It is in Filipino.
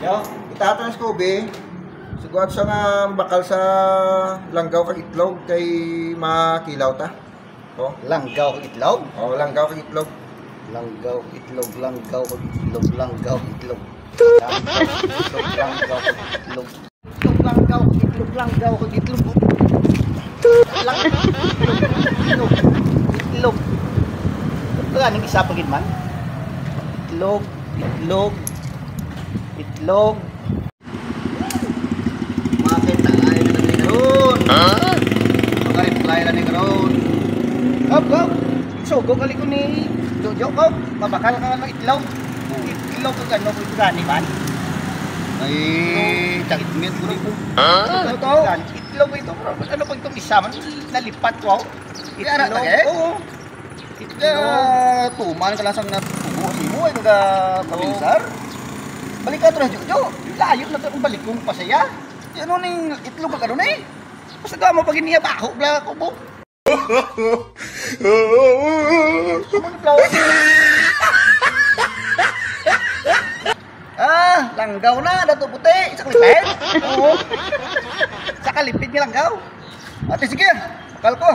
Yo, itatas ko be. Sugod sa nga bakal sa langgaw kag itlog kay makilaw ta. Oh, Langgaw kag itlog? oh langgaw kag itlog. Langgaw, itlog, langgaw kag itlog, langgaw, itlog. Langgaw kag itlog. Itlog, langgaw kag itlog, langgaw kag itlog. Itlog, itlog. Wala ning isa pagid man. Itlog, itlog. Itlog. Makita ay na ni karon. Ha? Pag-reply na ni karon. Go. Sugo kali ko ni Jojo ko. Mabakal ka ng itlog. Itlog ko ano ko gani man. Ay, tagmit ko dito. Ano to? Itlog ito. Ano pag itong isa man nalipat ko. Itlog. Oo. Itlog. Tuman ka lang sang natubo mo ay nagapaminsar. Balik ka ito na, Jojo. Layo na ito balik kong pasaya. Ano ning itlog ka ano eh? Basta ka mo pag iniya baho, bla ko po. Langgaw na, dato puti, sa kalipid. Oo. Sa kalipid ni langgaw. Ate sige, bakal ko.